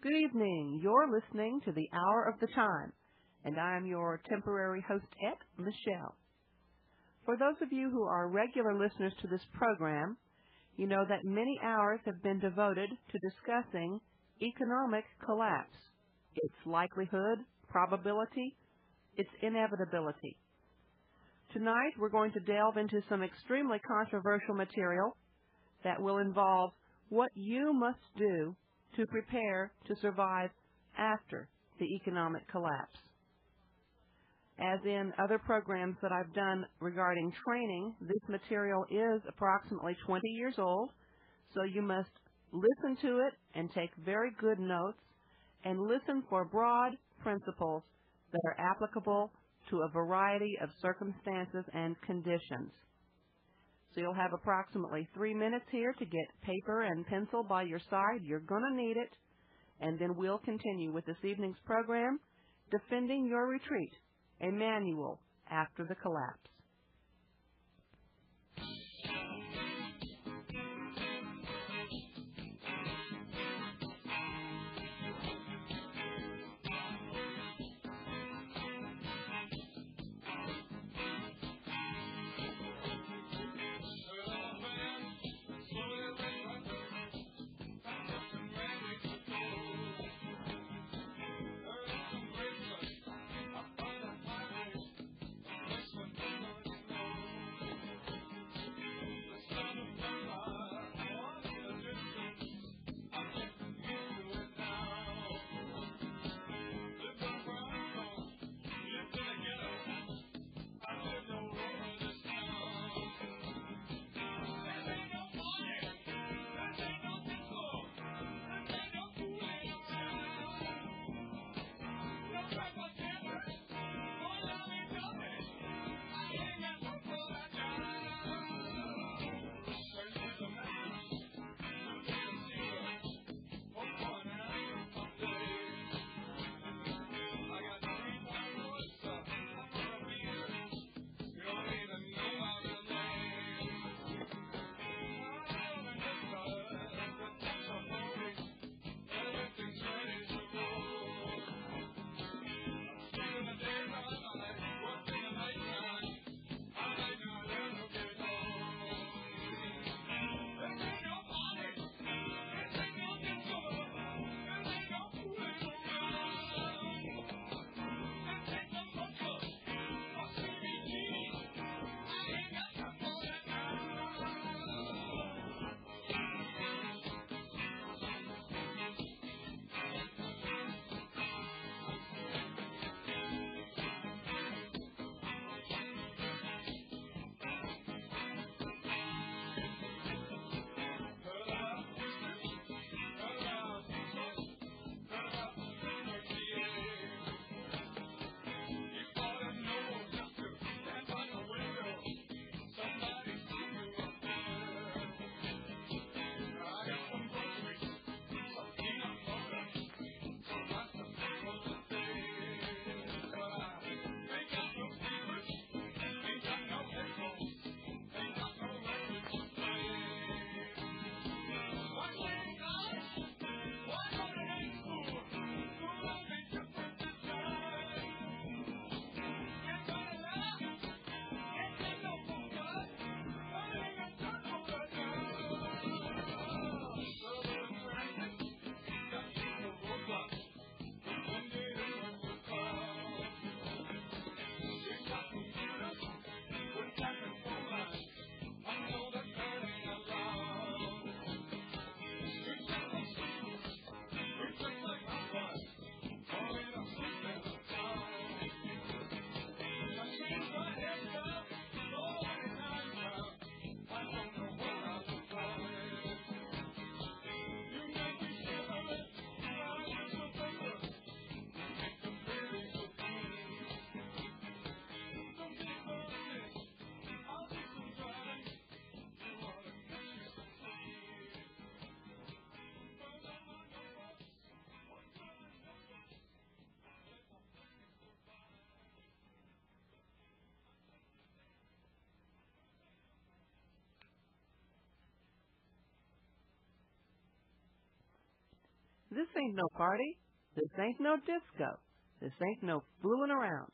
Good evening. You're listening to the Hour of the Time, and I'm your temporary hostette, Michelle. For those of you who are regular listeners to this program, you know that many hours have been devoted to discussing economic collapse, its likelihood, probability, its inevitability. Tonight, we're going to delve into some extremely controversial material that will involve what you must do to prepare to survive after the economic collapse. As in other programs that I've done regarding training, this material is approximately 20 years old, so you must listen to it and take very good notes and listen for broad principles that are applicable to a variety of circumstances and conditions. So you'll have approximately 3 minutes here to get paper and pencil by your side. You're going to need it. And then we'll continue with this evening's program, Defending Your Retreat, a manual after the collapse. This ain't no party. This ain't no disco. This ain't no fooling around.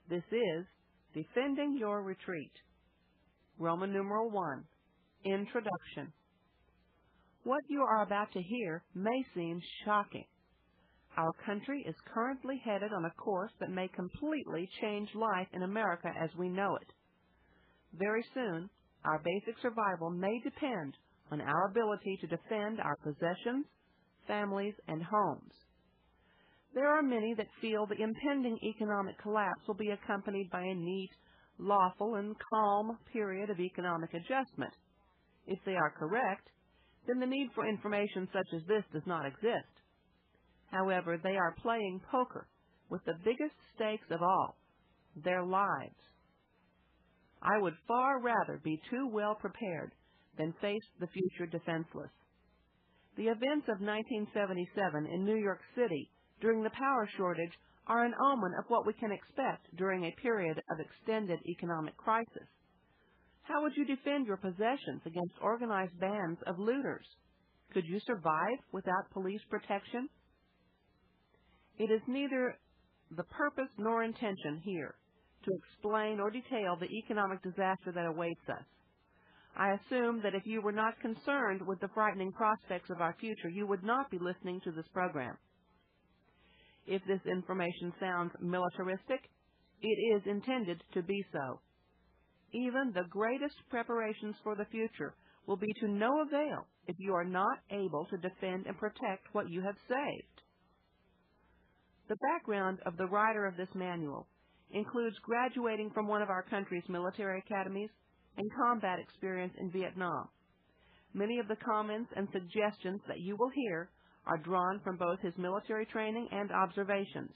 This is defending your retreat. Roman numeral 1, Introduction. What you are about to hear may seem shocking. Our country is currently headed on a course that may completely change life in America as we know it. Very soon, our basic survival may depend on our ability to defend our possessions, families, and homes. There are many that feel the impending economic collapse will be accompanied by a neat, lawful, and calm period of economic adjustment. If they are correct, then the need for information such as this does not exist. However, they are playing poker with the biggest stakes of all, their lives. I would far rather be too well prepared than face the future defenseless. The events of 1977 in New York City during the power shortage are an omen of what we can expect during a period of extended economic crisis. How would you defend your possessions against organized bands of looters? Could you survive without police protection? It is neither the purpose nor intention here to explain or detail the economic disaster that awaits us. I assume that if you were not concerned with the frightening prospects of our future, you would not be listening to this program. If this information sounds militaristic, it is intended to be so. Even the greatest preparations for the future will be to no avail if you are not able to defend and protect what you have saved. The background of the writer of this manual includes graduating from one of our country's military academies and combat experience in Vietnam. Many of the comments and suggestions that you will hear are drawn from both his military training and observations.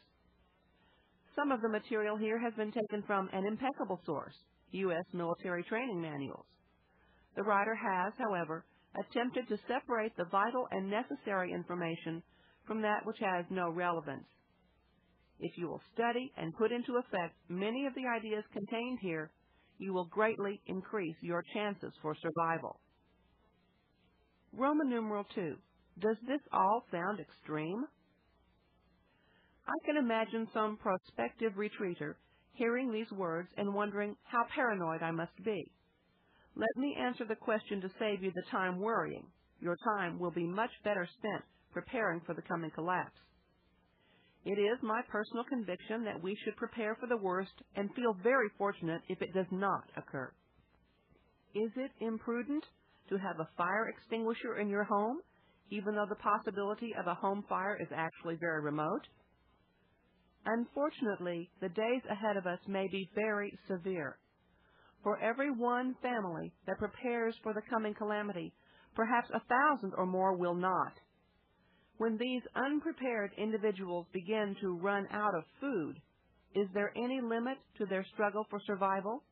Some of the material here has been taken from an impeccable source, U.S. military training manuals. The writer has, however, attempted to separate the vital and necessary information from that which has no relevance. If you will study and put into effect many of the ideas contained here, you will greatly increase your chances for survival. Roman numeral 2. Does this all sound extreme? I can imagine some prospective retreater hearing these words and wondering how paranoid I must be. Let me answer the question to save you the time worrying. Your time will be much better spent preparing for the coming collapse. It is my personal conviction that we should prepare for the worst and feel very fortunate if it does not occur. Is it imprudent to have a fire extinguisher in your home, even though the possibility of a home fire is actually very remote? Unfortunately, the days ahead of us may be very severe. For every one family that prepares for the coming calamity, perhaps 1,000 or more will not. When these unprepared individuals begin to run out of food, is there any limit to their struggle for survival?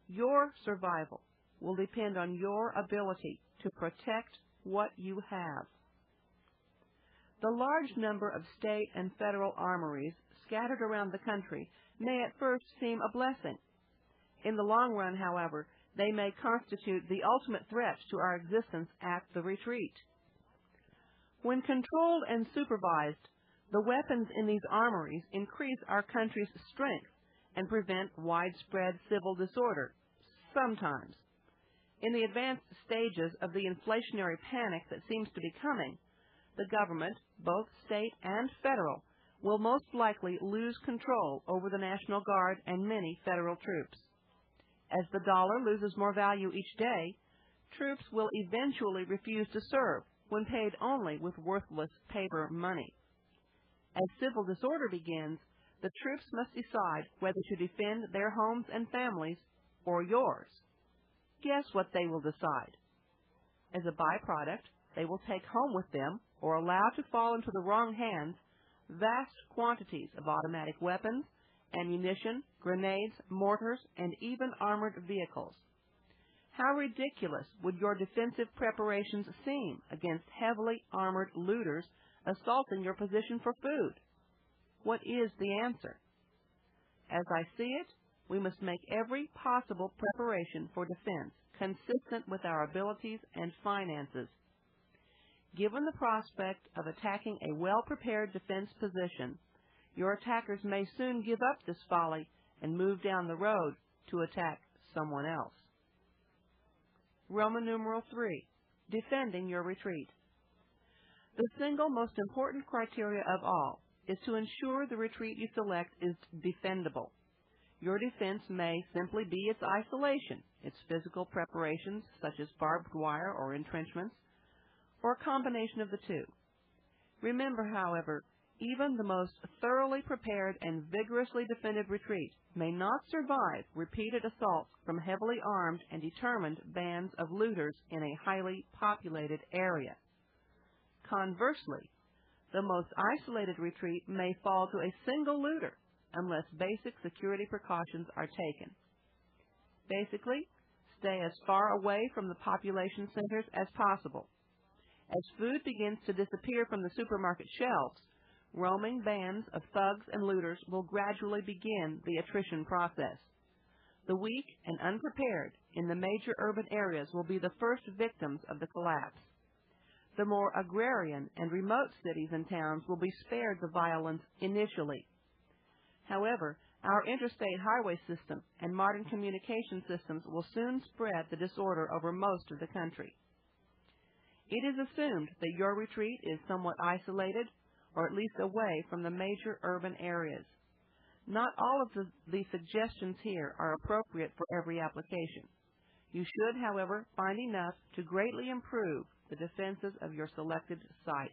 Your survival will depend on your ability to protect what you have. The large number of state and federal armories scattered around the country may at first seem a blessing. In the long run, however, they may constitute the ultimate threat to our existence at the retreat. When controlled and supervised, the weapons in these armories increase our country's strength and prevent widespread civil disorder, sometimes. In the advanced stages of the inflationary panic that seems to be coming, the government, both state and federal, will most likely lose control over the National Guard and many federal troops. As the dollar loses more value each day, troops will eventually refuse to serve when paid only with worthless paper money. As civil disorder begins, the troops must decide whether to defend their homes and families or yours. Guess what they will decide. As a byproduct, they will take home with them, or allow to fall into the wrong hands, vast quantities of automatic weapons, ammunition, grenades, mortars, and even armored vehicles. How ridiculous would your defensive preparations seem against heavily armored looters assaulting your position for food? What is the answer? As I see it, we must make every possible preparation for defense consistent with our abilities and finances. Given the prospect of attacking a well-prepared defense position, your attackers may soon give up this folly and move down the road to attack someone else. Roman numeral 3, defending your retreat. The single most important criteria of all is to ensure the retreat you select is defendable. Your defense may simply be its isolation, its physical preparations such as barbed wire or entrenchments, or a combination of the two. Remember, however, even the most thoroughly prepared and vigorously defended retreat may not survive repeated assaults from heavily armed and determined bands of looters in a highly populated area. Conversely, the most isolated retreat may fall to a single looter unless basic security precautions are taken. Basically, stay as far away from the population centers as possible. As food begins to disappear from the supermarket shelves, roaming bands of thugs and looters will gradually begin the attrition process. The weak and unprepared in the major urban areas will be the first victims of the collapse. The more agrarian and remote cities and towns will be spared the violence initially. However, our interstate highway system and modern communication systems will soon spread the disorder over most of the country. It is assumed that your retreat is somewhat isolated, or at least away from the major urban areas. Not all of the suggestions here are appropriate for every application. You should, however, find enough to greatly improve the defenses of your selected site.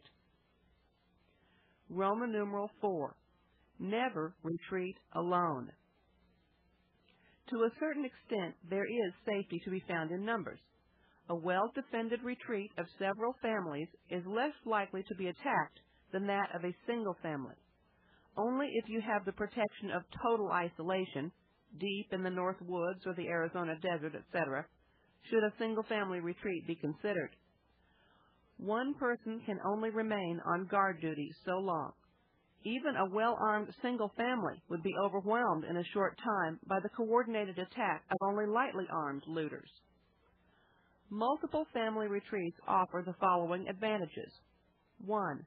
Roman numeral 4. Never retreat alone. To a certain extent, there is safety to be found in numbers. A well-defended retreat of several families is less likely to be attacked than that of a single family. Only if you have the protection of total isolation, deep in the North Woods or the Arizona desert, etc., should a single-family retreat be considered. One person can only remain on guard duty so long. Even a well-armed single family would be overwhelmed in a short time by the coordinated attack of only lightly armed looters. Multiple family retreats offer the following advantages. 1.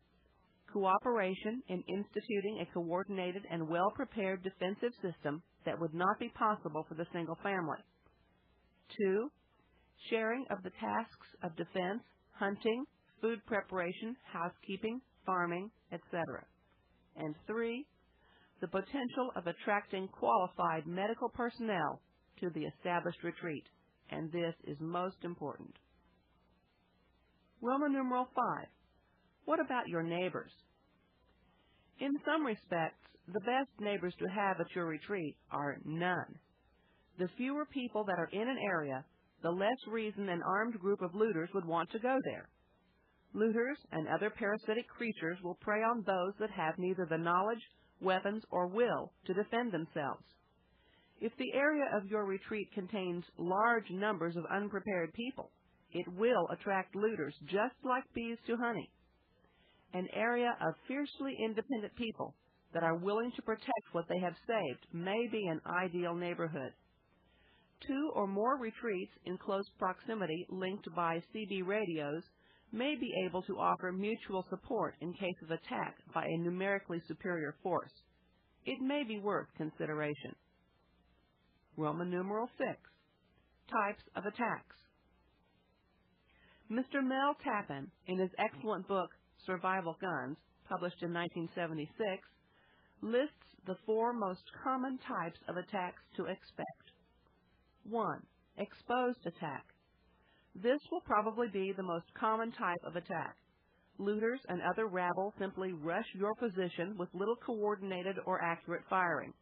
Cooperation in instituting a coordinated and well-prepared defensive system that would not be possible for the single family. 2. Sharing of the tasks of defense, hunting, food preparation, housekeeping, farming, etc. And 3. The potential of attracting qualified medical personnel to the established retreat, and this is most important. Roman numeral 5. What about your neighbors? In some respects, the best neighbors to have at your retreat are none. The fewer people that are in an area, the less reason an armed group of looters would want to go there. Looters and other parasitic creatures will prey on those that have neither the knowledge, weapons, or will to defend themselves. If the area of your retreat contains large numbers of unprepared people, it will attract looters just like bees to honey. An area of fiercely independent people that are willing to protect what they have saved may be an ideal neighborhood. 2 or more retreats in close proximity linked by CB radios may be able to offer mutual support in case of attack by a numerically superior force. It may be worth consideration. Roman numeral 6. Types of attacks. Mr. Mel Tappan, in his excellent book, Survival Guns, published in 1976, lists the 4 most common types of attacks to expect. 1. Exposed attack. This will probably be the most common type of attack. Looters and other rabble simply rush your position with little coordinated or accurate firing.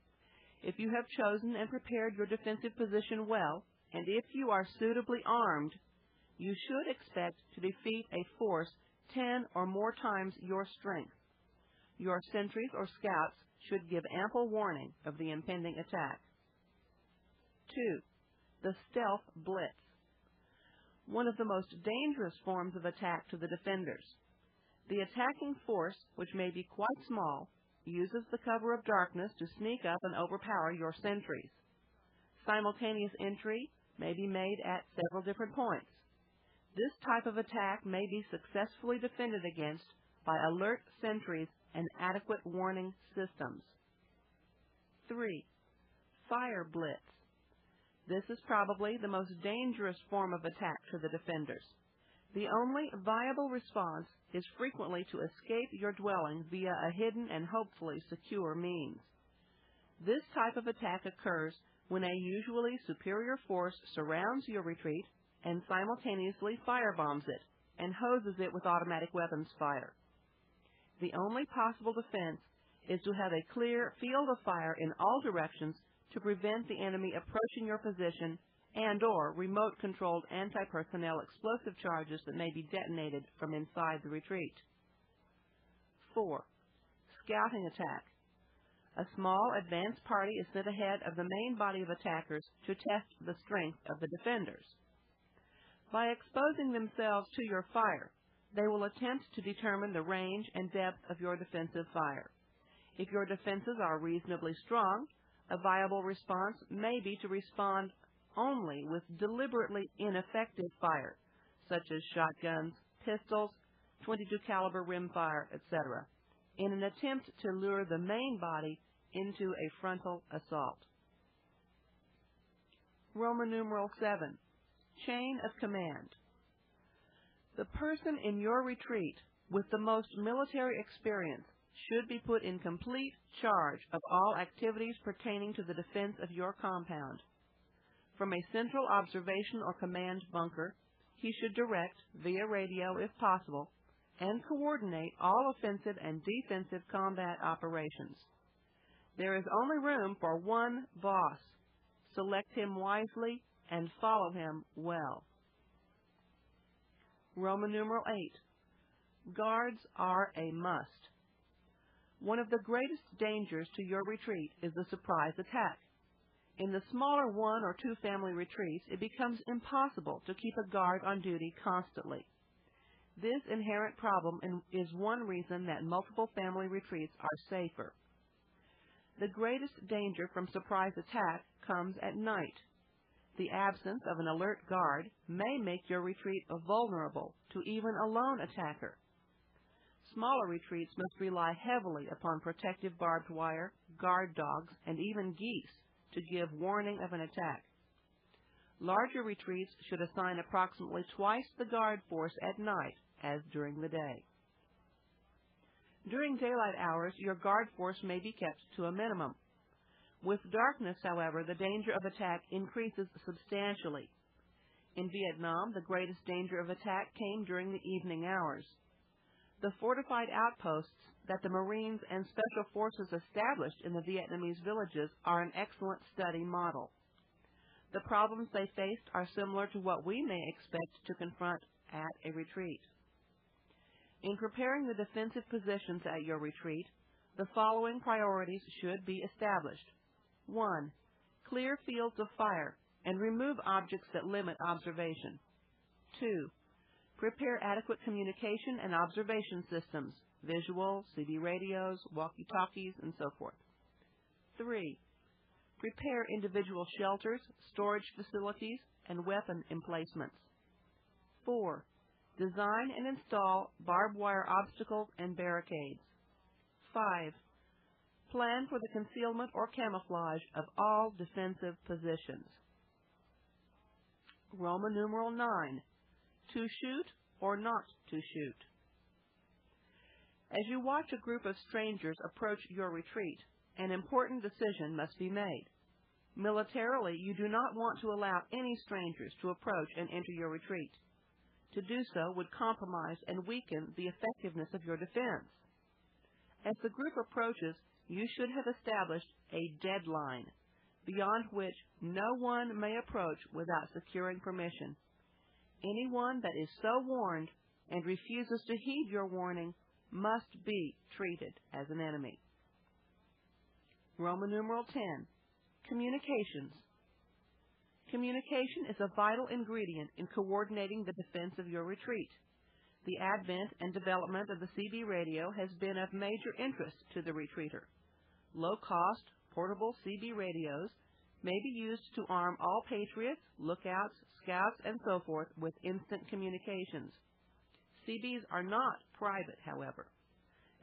If you have chosen and prepared your defensive position well, and if you are suitably armed, you should expect to defeat a force 10 or more times your strength. Your sentries or scouts should give ample warning of the impending attack. 2. The stealth blitz. One of the most dangerous forms of attack to the defenders. The attacking force, which may be quite small, uses the cover of darkness to sneak up and overpower your sentries. Simultaneous entry may be made at several different points. This type of attack may be successfully defended against by alert sentries and adequate warning systems. 3. Fire blitz. This is probably the most dangerous form of attack to the defenders. The only viable response is frequently to escape your dwelling via a hidden and hopefully secure means. This type of attack occurs when a usually superior force surrounds your retreat and simultaneously firebombs it and hoses it with automatic weapons fire. The only possible defense is to have a clear field of fire in all directions to prevent the enemy approaching your position and/or remote-controlled anti-personnel explosive charges that may be detonated from inside the retreat. 4. Scouting attack. A small advance party is sent ahead of the main body of attackers to test the strength of the defenders. By exposing themselves to your fire, they will attempt to determine the range and depth of your defensive fire. If your defenses are reasonably strong, a viable response may be to respond only with deliberately ineffective fire, such as shotguns, pistols, .22 caliber rimfire, etc., in an attempt to lure the main body into a frontal assault. Roman numeral 7. Chain of command. The person in your retreat with the most military experience should be put in complete charge of all activities pertaining to the defense of your compound. From a central observation or command bunker, he should direct, via radio if possible, and coordinate all offensive and defensive combat operations. There is only room for one boss. Select him wisely and follow him well. Roman numeral 8. Guards are a must. One of the greatest dangers to your retreat is the surprise attack. In the smaller 1 or 2 family retreats, it becomes impossible to keep a guard on duty constantly. This inherent problem is one reason that multiple family retreats are safer. The greatest danger from surprise attack comes at night. The absence of an alert guard may make your retreat vulnerable to even a lone attacker. Smaller retreats must rely heavily upon protective barbed wire, guard dogs, and even geese to give warning of an attack. Larger retreats should assign approximately twice the guard force at night as during the day. During daylight hours, your guard force may be kept to a minimum. With darkness, however, the danger of attack increases substantially. In Vietnam, the greatest danger of attack came during the evening hours. The fortified outposts that the Marines and Special Forces established in the Vietnamese villages are an excellent study model. The problems they faced are similar to what we may expect to confront at a retreat. In preparing the defensive positions at your retreat, the following priorities should be established. 1. Clear fields of fire and remove objects that limit observation. 2. Prepare adequate communication and observation systems, visual, CB radios, walkie-talkies, and so forth. 3. Prepare individual shelters, storage facilities, and weapon emplacements. 4. Design and install barbed wire obstacles and barricades. 5. Plan for the concealment or camouflage of all defensive positions. Roman numeral 9. To shoot or not to shoot. As you watch a group of strangers approach your retreat, an important decision must be made. Militarily, you do not want to allow any strangers to approach and enter your retreat. To do so would compromise and weaken the effectiveness of your defense. As the group approaches, you should have established a deadline, beyond which no one may approach without securing permission. Anyone that is so warned and refuses to heed your warning must be treated as an enemy. Roman numeral 10. Communications. Communication is a vital ingredient in coordinating the defense of your retreat. The advent and development of the CB radio has been of major interest to the retreater. Low-cost, portable CB radios may be used to arm all patriots, lookouts, scouts, and so forth with instant communications. CBs are not private, however.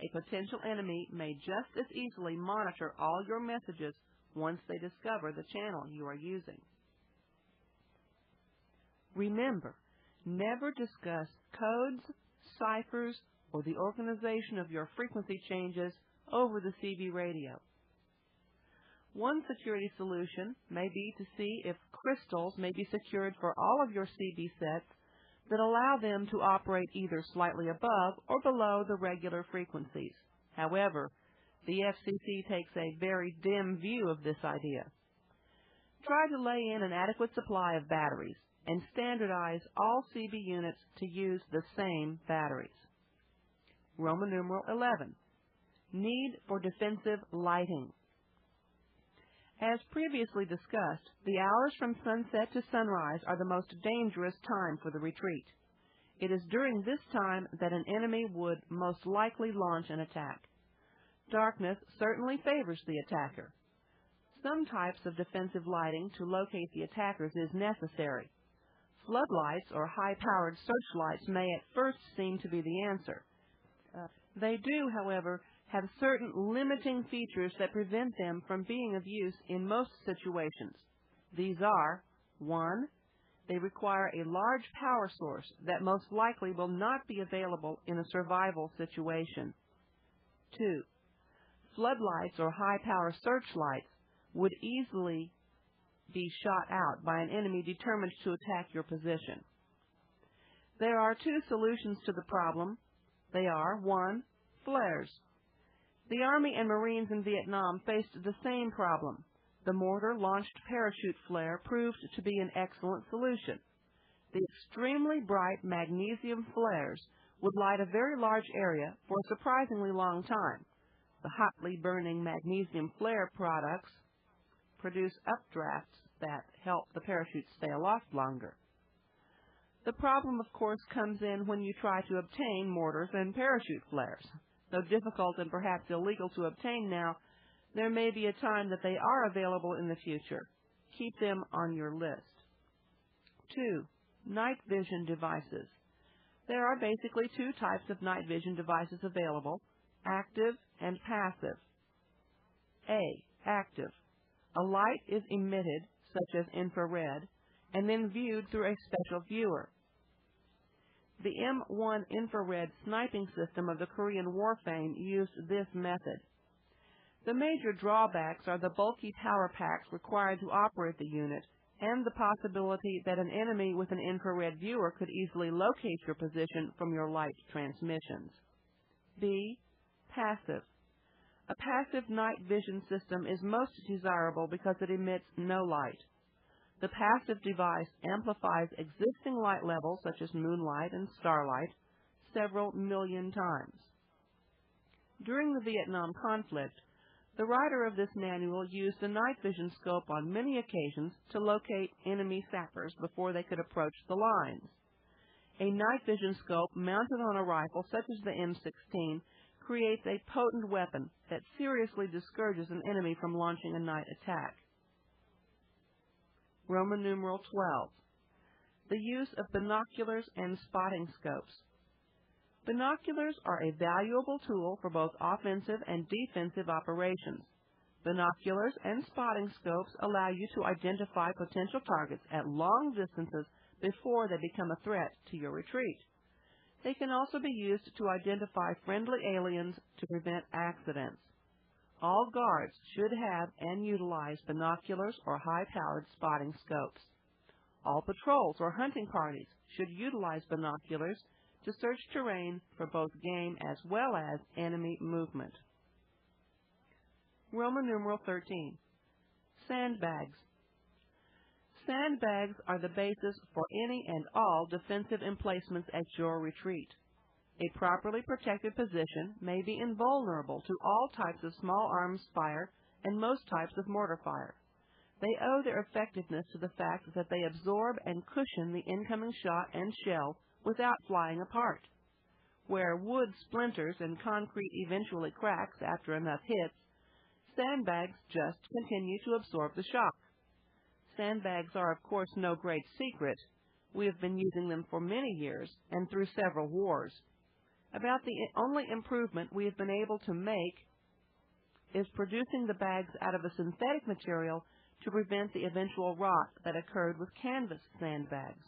A potential enemy may just as easily monitor all your messages once they discover the channel you are using. Remember, never discuss codes, ciphers, or the organization of your frequency changes over the CB radio. One security solution may be to see if crystals may be secured for all of your CB sets that allow them to operate either slightly above or below the regular frequencies. However, the FCC takes a very dim view of this idea. Try to lay in an adequate supply of batteries and standardize all CB units to use the same batteries. Roman numeral 11. Need for defensive lighting. As previously discussed, the hours from sunset to sunrise are the most dangerous time for the retreat. It is during this time that an enemy would most likely launch an attack. Darkness certainly favors the attacker. Some types of defensive lighting to locate the attackers is necessary. Floodlights or high-powered searchlights may at first seem to be the answer. They do, however, have certain limiting features that prevent them from being of use in most situations. These are: 1. They require a large power source that most likely will not be available in a survival situation. 2. Floodlights or high-power searchlights would easily be shot out by an enemy determined to attack your position. There are two solutions to the problem. They are: 1. Flares. The Army and Marines in Vietnam faced the same problem. The mortar-launched parachute flare proved to be an excellent solution. The extremely bright magnesium flares would light a very large area for a surprisingly long time. The hotly burning magnesium flare products produce updrafts that help the parachute stay aloft longer. The problem, of course, comes in when you try to obtain mortars and parachute flares. Though difficult and perhaps illegal to obtain now, there may be a time that they are available in the future. Keep them on your list. 2. Night vision devices. There are basically two types of night vision devices available: active and passive. A. Active. A light is emitted, such as infrared, and then viewed through a special viewer. The M1 infrared sniping system of the Korean War fame used this method. The major drawbacks are the bulky power packs required to operate the unit and the possibility that an enemy with an infrared viewer could easily locate your position from your light transmissions. B. Passive. A passive night vision system is most desirable because it emits no light. The passive device amplifies existing light levels, such as moonlight and starlight, several million times. During the Vietnam conflict, the writer of this manual used a night vision scope on many occasions to locate enemy sappers before they could approach the lines. A night vision scope mounted on a rifle such as the M16 creates a potent weapon that seriously discourages an enemy from launching a night attack. Roman numeral 12. The use of binoculars and spotting scopes. Binoculars are a valuable tool for both offensive and defensive operations. Binoculars and spotting scopes allow you to identify potential targets at long distances before they become a threat to your retreat. They can also be used to identify friendly aliens to prevent accidents. All guards should have and utilize binoculars or high-powered spotting scopes. All patrols or hunting parties should utilize binoculars to search terrain for both game as well as enemy movement. Roman numeral 13. Sandbags. Sandbags are the basis for any and all defensive emplacements at your retreat. A properly protected position may be invulnerable to all types of small arms fire and most types of mortar fire. They owe their effectiveness to the fact that they absorb and cushion the incoming shot and shell without flying apart. Where wood splinters and concrete eventually cracks after enough hits, sandbags just continue to absorb the shock. sandbags are, of course, no great secret. We have been using them for many years and through several wars. About the only improvement we have been able to make is producing the bags out of a synthetic material to prevent the eventual rot that occurred with canvas sandbags.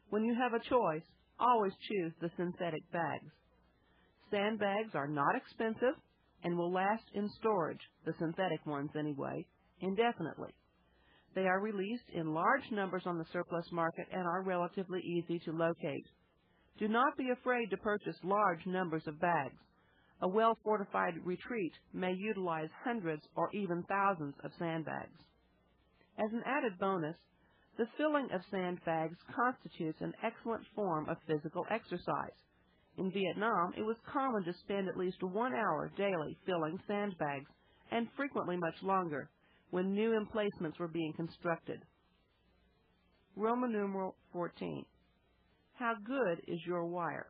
When you have a choice, always choose the synthetic bags. Sandbags are not expensive and will last in storage, the synthetic ones anyway, indefinitely. They are released in large numbers on the surplus market and are relatively easy to locate. Do not be afraid to purchase large numbers of bags. A well-fortified retreat may utilize hundreds or even thousands of sandbags. As an added bonus, the filling of sandbags constitutes an excellent form of physical exercise. In Vietnam, it was common to spend at least 1 hour daily filling sandbags, and frequently much longer, when new emplacements were being constructed. Roman numeral 14. How good is your wire?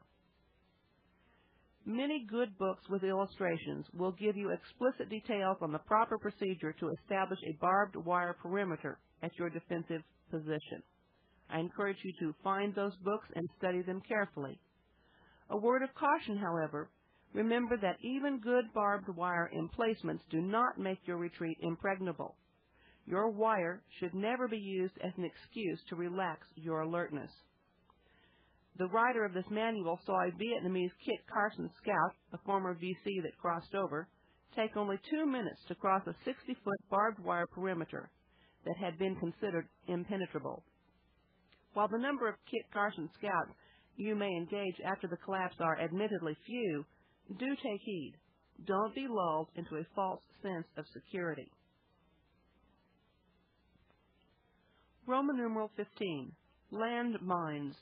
Many good books with illustrations will give you explicit details on the proper procedure to establish a barbed wire perimeter at your defensive position. I encourage you to find those books and study them carefully. A word of caution, however, remember that even good barbed wire emplacements do not make your retreat impregnable. Your wire should never be used as an excuse to relax your alertness. The writer of this manual saw a Vietnamese Kit Carson scout, a former VC that crossed over, take only 2 minutes to cross a 60-foot barbed wire perimeter that had been considered impenetrable. While the number of Kit Carson scouts you may engage after the collapse are admittedly few, do take heed. Don't be lulled into a false sense of security. Roman numeral 15. Land mines.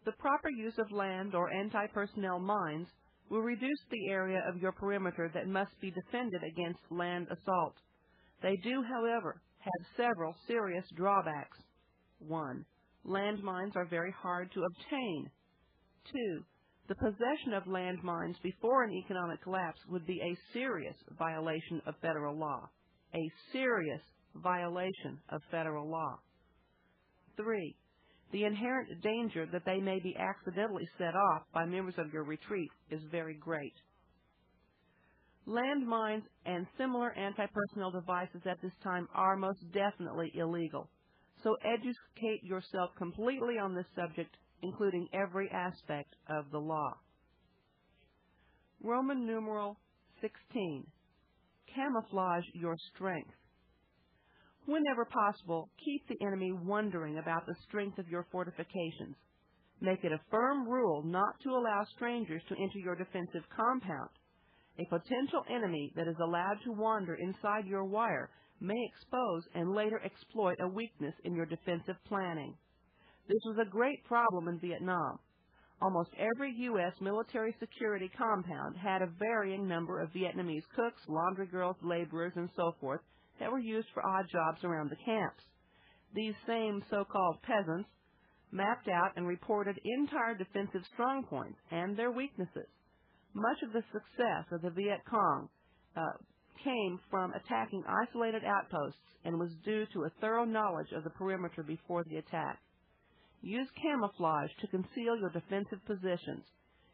The proper use of land or anti-personnel mines will reduce the area of your perimeter that must be defended against land assault. They do, however, have several serious drawbacks. 1. Landmines are very hard to obtain. 2. The possession of landmines before an economic collapse would be a serious violation of federal law. A serious violation of federal law. 3. The inherent danger that they may be accidentally set off by members of your retreat is very great. Landmines and similar anti-personnel devices at this time are most definitely illegal, so educate yourself completely on this subject, including every aspect of the law. Roman numeral 16. Camouflage your strength. Whenever possible, keep the enemy wondering about the strength of your fortifications. Make it a firm rule not to allow strangers to enter your defensive compound. A potential enemy that is allowed to wander inside your wire may expose and later exploit a weakness in your defensive planning. This was a great problem in Vietnam. Almost every U.S. military security compound had a varying number of Vietnamese cooks, laundry girls, laborers, and so forth that were used for odd jobs around the camps. These same so-called peasants mapped out and reported entire defensive strongpoints and their weaknesses. Much of the success of the Viet Cong came from attacking isolated outposts and was due to a thorough knowledge of the perimeter before the attack. Use camouflage to conceal your defensive positions.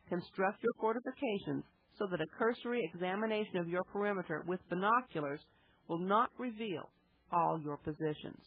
Construct your fortifications so that a cursory examination of your perimeter with binoculars will not reveal all your positions.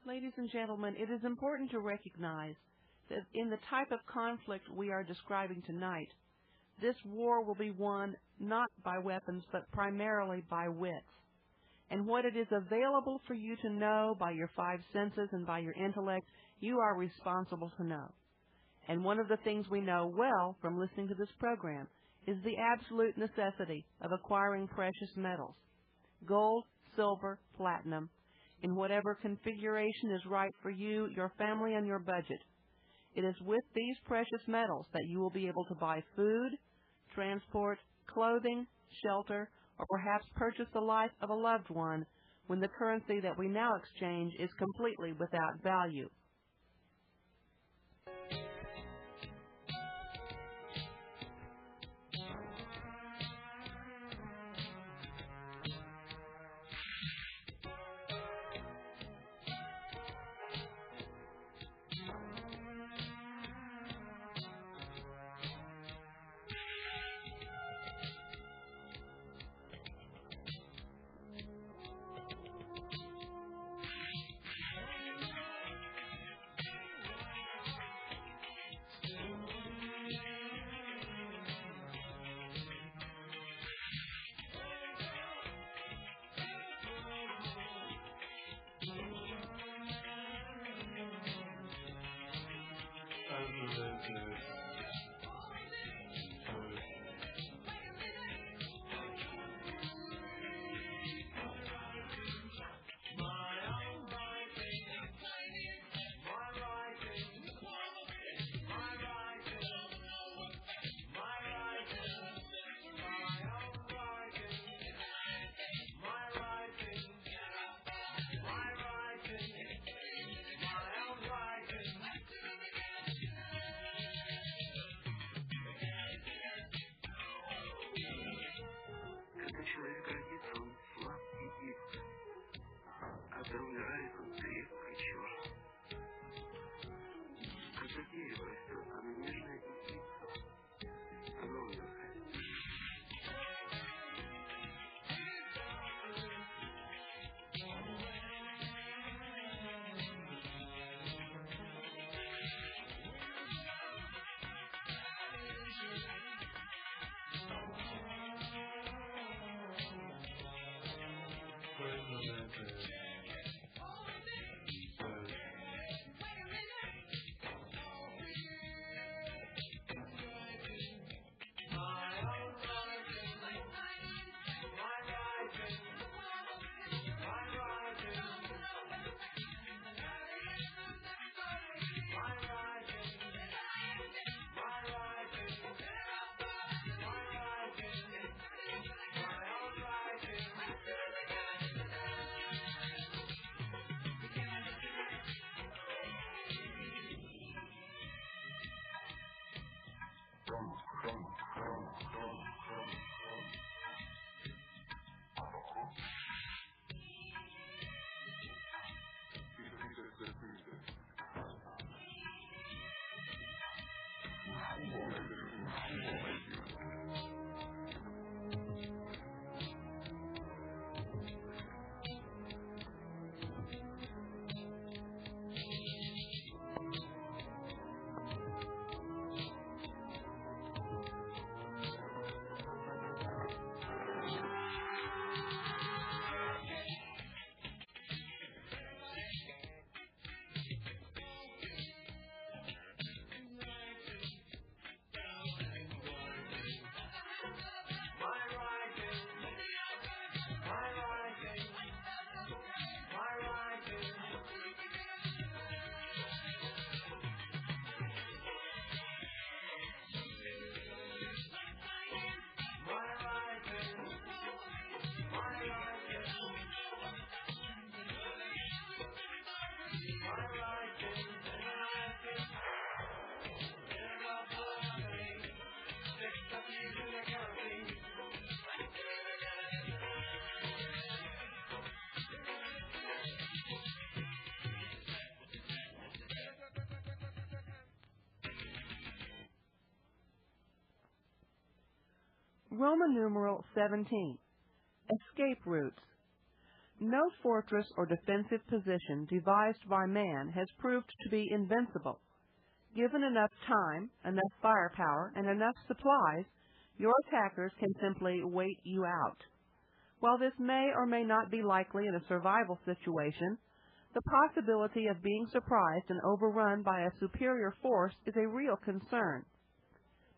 Ladies and gentlemen, it is important to recognize that in the type of conflict we are describing tonight, this war will be won not by weapons, but primarily by wits. And what it is available for you to know by your five senses and by your intellect, you are responsible to know. And one of the things we know well from listening to this program is the absolute necessity of acquiring precious metals, gold, silver, platinum, in whatever configuration is right for you, your family, and your budget. It is with these precious metals that you will be able to buy food, transport, clothing, shelter, or perhaps purchase the life of a loved one when the currency that we now exchange is completely without value. Человек родится, он слаб и гиб, когда умирает, он крепко и черт. Когда дерево растет, оно нежное и тихо, оно умирает. Roman numeral 17, escape routes. No fortress or defensive position devised by man has proved to be invincible. Given enough time, enough firepower, and enough supplies, your attackers can simply wait you out. While this may or may not be likely in a survival situation, the possibility of being surprised and overrun by a superior force is a real concern.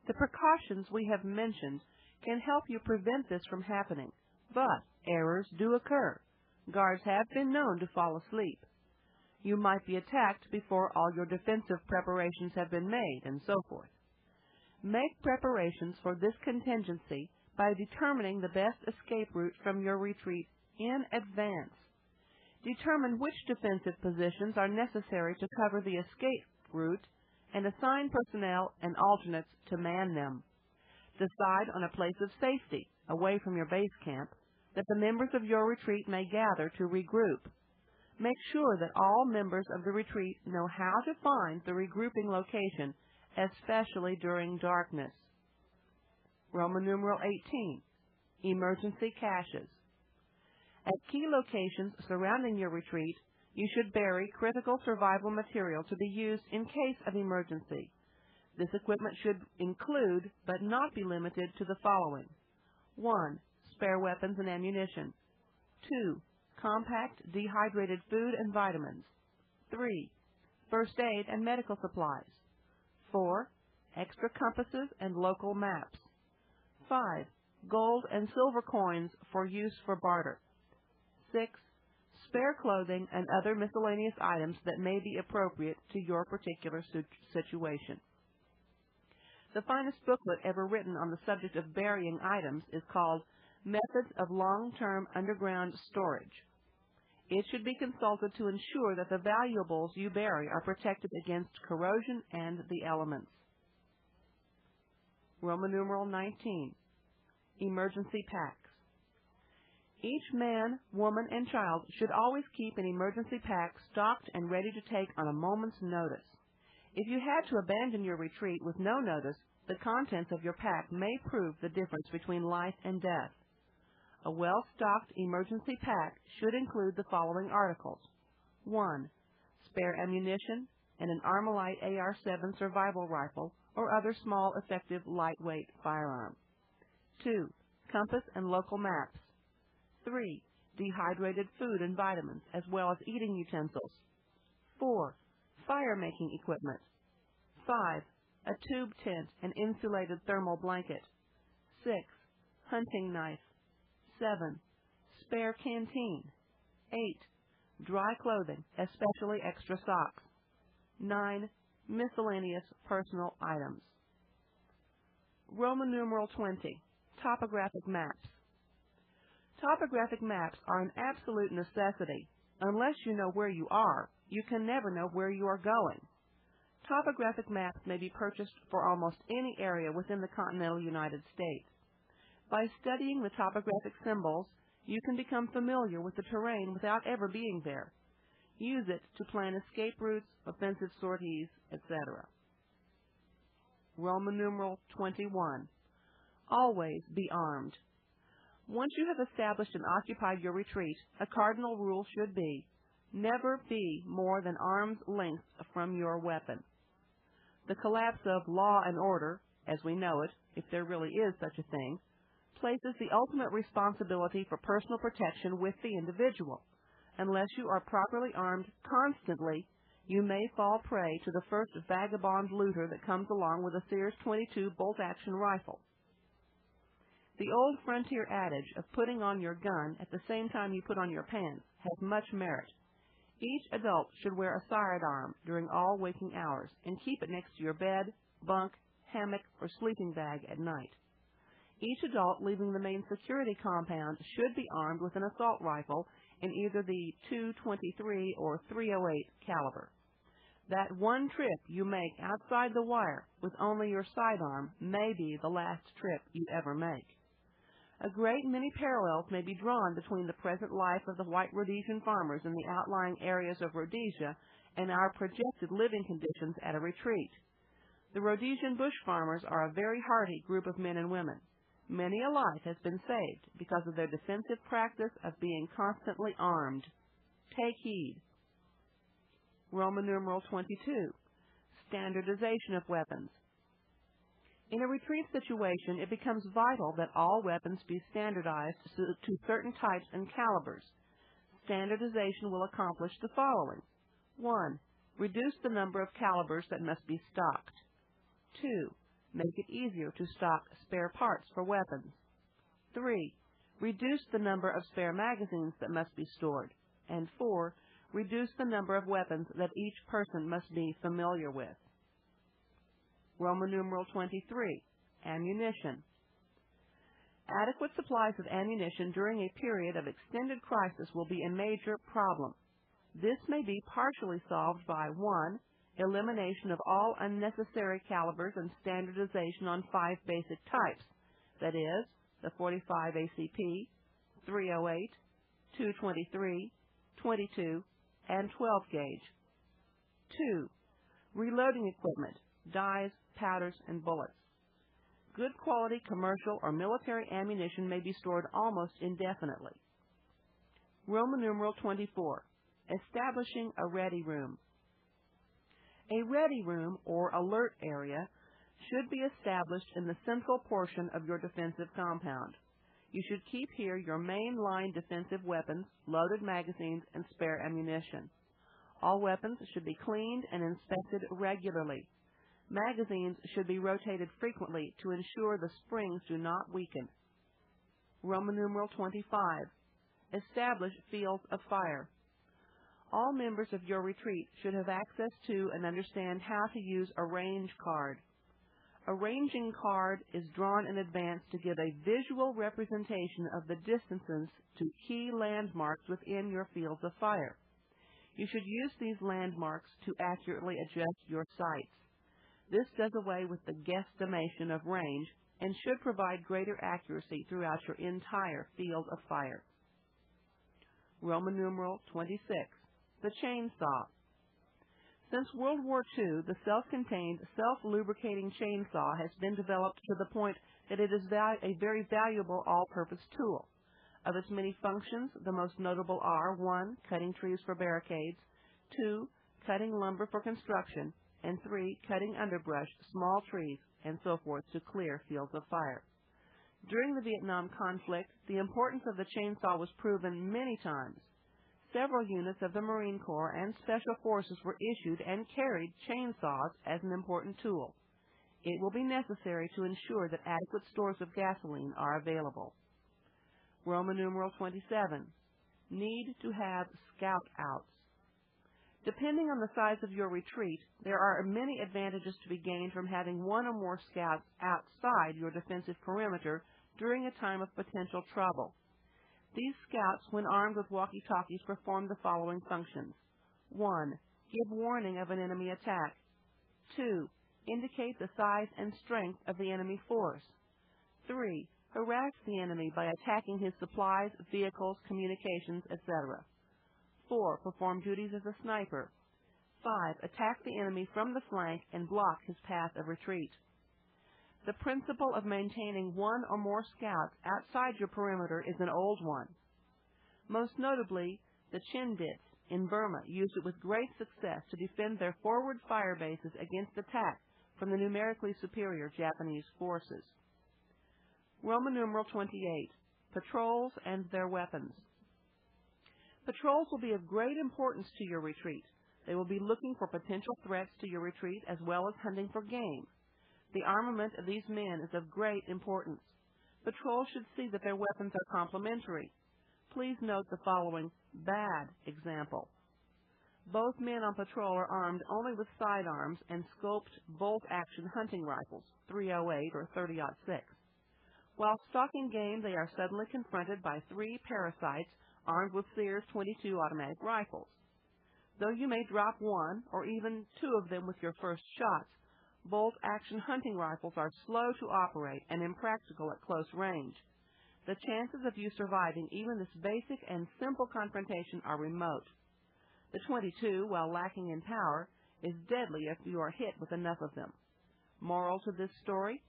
The precautions we have mentioned can help you prevent this from happening, but errors do occur. Guards have been known to fall asleep. You might be attacked before all your defensive preparations have been made, and so forth. Make preparations for this contingency by determining the best escape route from your retreat in advance. Determine which defensive positions are necessary to cover the escape route and assign personnel and alternates to man them. Decide on a place of safety, away from your base camp, that the members of your retreat may gather to regroup. Make sure that all members of the retreat know how to find the regrouping location, especially during darkness. Roman numeral 18, emergency caches. At key locations surrounding your retreat, you should bury critical survival material to be used in case of emergency. This equipment should include, but not be limited to, the following. 1. Spare weapons and ammunition. 2. Compact dehydrated food and vitamins. 3. First aid and medical supplies. 4. Extra compasses and local maps. 5. Gold and silver coins for use for barter. 6. Spare clothing and other miscellaneous items that may be appropriate to your particular situation. The finest booklet ever written on the subject of burying items is called Methods of Long-Term Underground Storage. It should be consulted to ensure that the valuables you bury are protected against corrosion and the elements. Roman numeral 19. Emergency packs. Each man, woman, and child should always keep an emergency pack stocked and ready to take on a moment's notice. If you had to abandon your retreat with no notice, the contents of your pack may prove the difference between life and death. A well-stocked emergency pack should include the following articles. 1. Spare ammunition and an Armalite AR-7 survival rifle or other small, effective, lightweight firearm. 2. Compass and local maps. 3. Dehydrated food and vitamins, as well as eating utensils. 4. Fire-making equipment. 5. A tube tent and insulated thermal blanket. 6. Hunting knife. 7. Spare canteen. 8. Dry clothing, especially extra socks. 9. Miscellaneous personal items. Roman numeral 20. Topographic maps. Topographic maps are an absolute necessity. Unless you know where you are, you can never know where you are going. Topographic maps may be purchased for almost any area within the continental United States. By studying the topographic symbols, you can become familiar with the terrain without ever being there. Use it to plan escape routes, offensive sorties, etc. Roman numeral 21. Always be armed. Once you have established and occupied your retreat, a cardinal rule should be, never be more than arm's length from your weapon. The collapse of law and order, as we know it, if there really is such a thing, places the ultimate responsibility for personal protection with the individual. Unless you are properly armed constantly, you may fall prey to the first vagabond looter that comes along with a Sears 22 bolt-action rifle. The old frontier adage of putting on your gun at the same time you put on your pants has much merit. Each adult should wear a sidearm during all waking hours and keep it next to your bed, bunk, hammock, or sleeping bag at night. Each adult leaving the main security compound should be armed with an assault rifle in either the .223 or .308 caliber. That one trip you make outside the wire with only your sidearm may be the last trip you ever make. A great many parallels may be drawn between the present life of the white Rhodesian farmers in the outlying areas of Rhodesia and our projected living conditions at a retreat. The Rhodesian bush farmers are a very hardy group of men and women. Many a life has been saved because of their defensive practice of being constantly armed. Take heed. Roman numeral 22, standardization of weapons. In a retreat situation, it becomes vital that all weapons be standardized to certain types and calibers. Standardization will accomplish the following. 1. Reduce the number of calibers that must be stocked. 2. Make it easier to stock spare parts for weapons. 3. Reduce the number of spare magazines that must be stored. And 4. Reduce the number of weapons that each person must be familiar with. Roman numeral 23, ammunition. Adequate supplies of ammunition during a period of extended crisis will be a major problem. This may be partially solved by 1. Elimination of all unnecessary calibers and standardization on 5 basic types, that is, the 45 ACP, 308, 223, 22, and 12 gauge. 2. Reloading equipment, dyes, powders, and bullets. Good quality commercial or military ammunition may be stored almost indefinitely. Roman numeral 24, establishing a ready room. A ready room, or alert area, should be established in the central portion of your defensive compound. You should keep here your main line defensive weapons, loaded magazines, and spare ammunition. All weapons should be cleaned and inspected regularly. Magazines should be rotated frequently to ensure the springs do not weaken. Roman numeral 25. Establish fields of fire. All members of your retreat should have access to and understand how to use a range card. A ranging card is drawn in advance to give a visual representation of the distances to key landmarks within your fields of fire. You should use these landmarks to accurately adjust your sights. This does away with the guesstimation of range and should provide greater accuracy throughout your entire field of fire. Roman numeral 26. The chainsaw. Since World War II, the self-contained, self-lubricating chainsaw has been developed to the point that it is a very valuable all-purpose tool. Of its many functions, the most notable are 1. Cutting trees for barricades, 2. Cutting lumber for construction, and 3. Cutting underbrush, small trees, and so forth to clear fields of fire. During the Vietnam conflict, the importance of the chainsaw was proven many times. Several units of the Marine Corps and Special Forces were issued and carried chainsaws as an important tool. It will be necessary to ensure that adequate stores of gasoline are available. Roman numeral 27. Need to have scout outs. Depending on the size of your retreat, there are many advantages to be gained from having one or more scouts outside your defensive perimeter during a time of potential trouble. These scouts, when armed with walkie-talkies, perform the following functions. 1. Give warning of an enemy attack. 2. Indicate the size and strength of the enemy force. 3. Harass the enemy by attacking his supplies, vehicles, communications, etc. 4. Perform duties as a sniper. 5. Attack the enemy from the flank and block his path of retreat. The principle of maintaining one or more scouts outside your perimeter is an old one. Most notably, the Chindits in Burma used it with great success to defend their forward fire bases against attack from the numerically superior Japanese forces. Roman numeral 28. Patrols and their weapons. Patrols will be of great importance to your retreat. They will be looking for potential threats to your retreat as well as hunting for game. The armament of these men is of great importance. Patrols should see that their weapons are complementary. Please note the following bad example. Both men on patrol are armed only with sidearms and scoped bolt-action hunting rifles, 308 or 30-06. While stalking game, they are suddenly confronted by 3 parasites armed with Sears 22 automatic rifles. Though you may drop 1 or even 2 of them with your first shots, bolt-action hunting rifles are slow to operate and impractical at close range. The chances of you surviving even this basic and simple confrontation are remote. The 22, while lacking in power, is deadly if you are hit with enough of them. Moral to this story: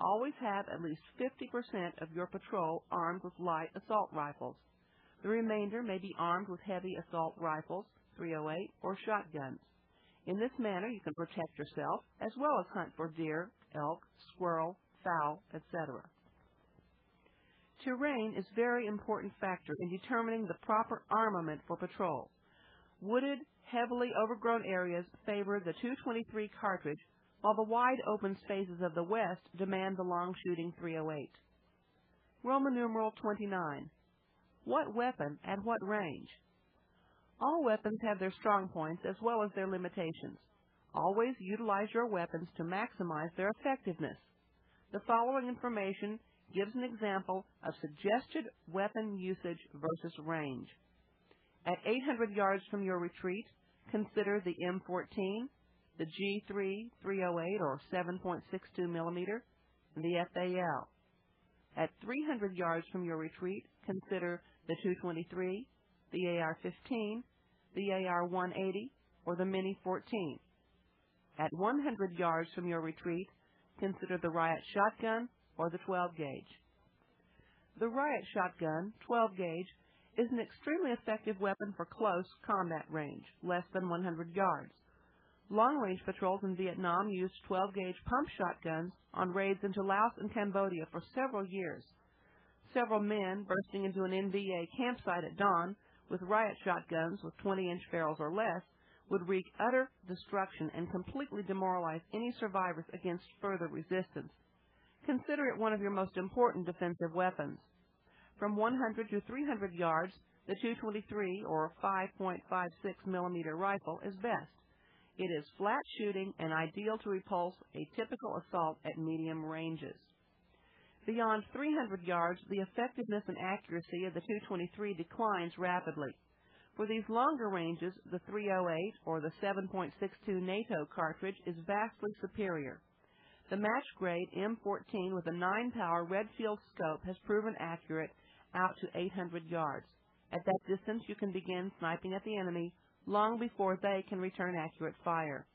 always have at least 50% of your patrol armed with light assault rifles. The remainder may be armed with heavy assault rifles, .308, or shotguns. In this manner, you can protect yourself as well as hunt for deer, elk, squirrel, fowl, etc. Terrain is a very important factor in determining the proper armament for patrol. Wooded, heavily overgrown areas favor the .223 cartridge, while the wide open spaces of the west demand the long-shooting .308. Roman numeral 29. What weapon at what range? All weapons have their strong points as well as their limitations. Always utilize your weapons to maximize their effectiveness. The following information gives an example of suggested weapon usage versus range. At 800 yards from your retreat, consider the M14, the G3 .308 or 7.62 millimeter, and the FAL. At 300 yards from your retreat, consider the .223, the AR-15, the AR-180, or the Mini-14. At 100 yards from your retreat, consider the riot shotgun or the 12-gauge. The riot shotgun, 12-gauge, is an extremely effective weapon for close combat range, less than 100 yards. Long-range patrols in Vietnam used 12-gauge pump shotguns on raids into Laos and Cambodia for several years. Several men bursting into an NVA campsite at dawn with riot shotguns with 20-inch barrels or less would wreak utter destruction and completely demoralize any survivors against further resistance. Consider it one of your most important defensive weapons. From 100 to 300 yards, the .223 or 5.56 millimeter rifle is best. It is flat shooting and ideal to repulse a typical assault at medium ranges. Beyond 300 yards, the effectiveness and accuracy of the .223 declines rapidly. For these longer ranges, the .308 or the 7.62 NATO cartridge is vastly superior. The match-grade M14 with a 9-power red-field scope has proven accurate out to 800 yards. At that distance, you can begin sniping at the enemy long before they can return accurate fire.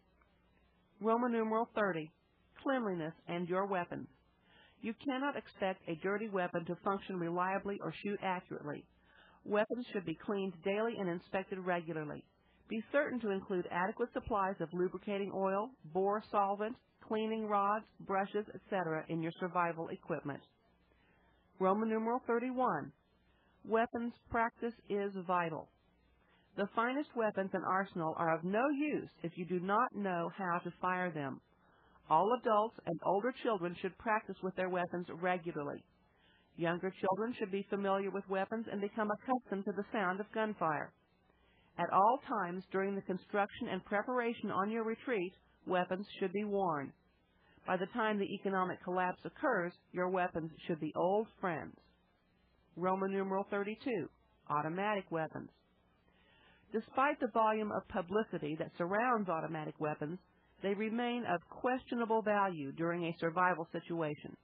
Roman numeral 30. Cleanliness and your weapons. You cannot expect a dirty weapon to function reliably or shoot accurately. Weapons should be cleaned daily and inspected regularly. Be certain to include adequate supplies of lubricating oil, bore solvent, cleaning rods, brushes, etc. in your survival equipment. Roman numeral 31. Weapons practice is vital. The finest weapons and arsenal are of no use if you do not know how to fire them. All adults and older children should practice with their weapons regularly. Younger children should be familiar with weapons and become accustomed to the sound of gunfire. At all times during the construction and preparation on your retreat, weapons should be worn. By the time the economic collapse occurs, your weapons should be old friends. Roman numeral 32. Automatic weapons. Despite the volume of publicity that surrounds automatic weapons, they remain of questionable value during a survival situation.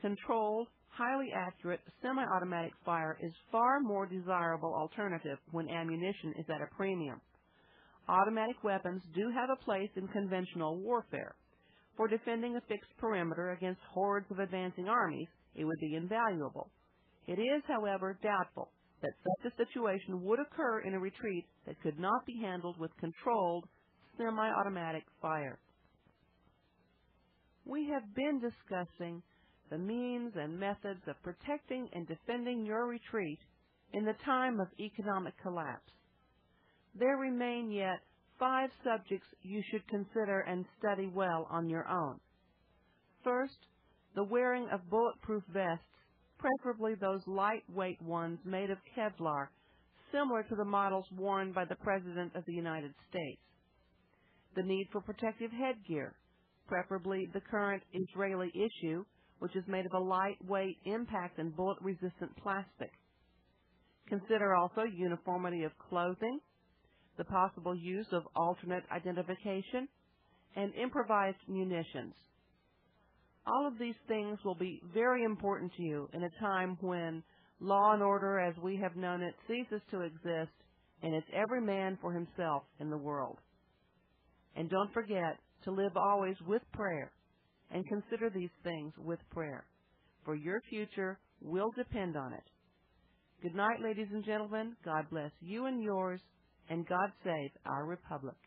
Controlled, highly accurate, semi-automatic fire is far more desirable alternative when ammunition is at a premium. Automatic weapons do have a place in conventional warfare. For defending a fixed perimeter against hordes of advancing armies, it would be invaluable. It is, however, doubtful that such a situation would occur in a retreat that could not be handled with controlled, semi-automatic fire. We have been discussing the means and methods of protecting and defending your retreat in the time of economic collapse. There remain yet 5 subjects you should consider and study well on your own. First, the wearing of bulletproof vests, preferably those lightweight ones made of Kevlar, similar to the models worn by the President of the United States. The need for protective headgear, preferably the current Israeli issue, which is made of a lightweight, impact and bullet-resistant plastic. Consider also uniformity of clothing, the possible use of alternate identification, and improvised munitions. All of these things will be very important to you in a time when law and order as we have known it ceases to exist, and it's every man for himself in the world. And don't forget to live always with prayer and consider these things with prayer, for your future will depend on it. Good night, ladies and gentlemen. God bless you and yours, and God save our republic.